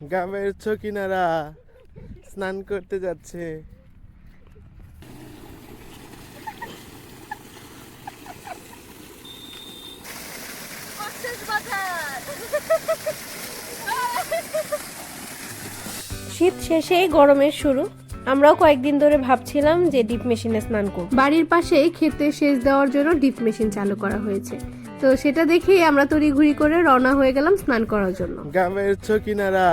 গ্রামের ছকিনারা স্নান করতে যাচ্ছে। শীত শেষে গরমের শুরু। আমরাও কয়েকদিন ধরে ভাবছিলাম যে ডিপ মেশিনে স্নান করব। বাড়ির পাশেই ক্ষেতে সেচ দেওয়ার জন্য ডিপ মেশিন চালু করা হয়েছে, তো সেটা দেখেই আমরা তড়িঘড়ি করে রওনা হয়ে গেলাম স্নান করার জন্য। গ্রামের ছকিনারা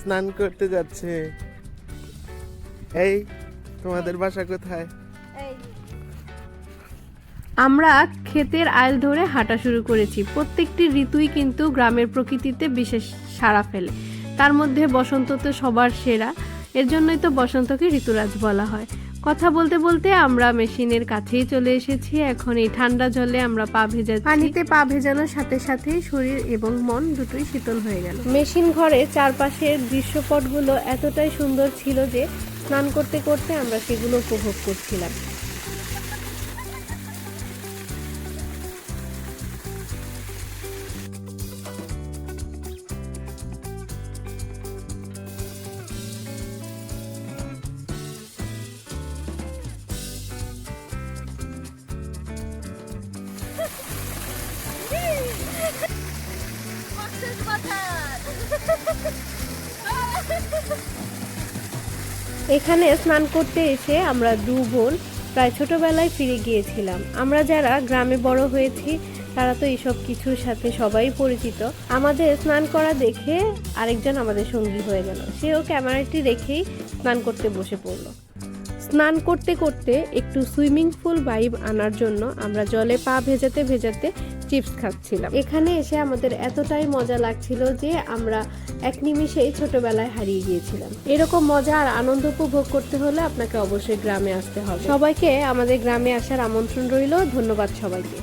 স্নান করতে যাচ্ছে। এই তোমাদের বাসা কোথায়? আমরা ক্ষেতের আইল ধরে হাঁটা শুরু করেছি। প্রত্যেকটি ঋতুই কিন্তু গ্রামের প্রকৃতিতে বিশেষ সাড়া ফেলে, তার মধ্যে বসন্ত তো সবার সেরা। এর জন্যই তো বসন্তকে ঋতুরাজ বলা হয়। কথা বলতে বলতে আমরা মেশিনের কাছেই চলে এসেছি। এখন এই ঠান্ডা জলে আমরা পা ভেজাচ্ছি। পানিতে পা ভেজানোর সাথে সাথে শরীর এবং মন দুটোই শীতল হয়ে গেল। মেশিন ঘরে চারপাশের দৃশ্যপটগুলো এতটাই সুন্দর ছিল যে স্নান করতে করতে আমরা সেগুলো উপভোগ করছিলাম। এখানে স্নান করতে এসে আমরা দু বোন প্রায় ছোটবেলায় ফিরে গিয়েছিলাম। আমরা যারা গ্রামে বড় হয়েছি তারা তো এইসব কিছুর সাথে সবাই পরিচিত। আমাদের স্নান করা দেখে আরেকজন আমাদের সঙ্গী হয়ে গেল। সেও ক্যামেরাটি রেখেই স্নান করতে বসে পড়লো। স্নান করতে করতে একটু সুইমিং পুল ভাইব আনার জন্য আমরা জলে পা ভেজাতে ভেজাতে চিপস খাচ্ছিলাম। এখানে এসে আমাদের এতটাই মজা লাগছিল যে আমরা এক নিমিষেই ছোটবেলায় হারিয়ে গিয়েছিলাম। এরকম মজা আর আনন্দ উপভোগ করতে হলে আপনাকে অবশ্যই গ্রামে আসতে হবে। সবাইকে আমাদের গ্রামে আসার আমন্ত্রণ রইল। ধন্যবাদ সবাইকে।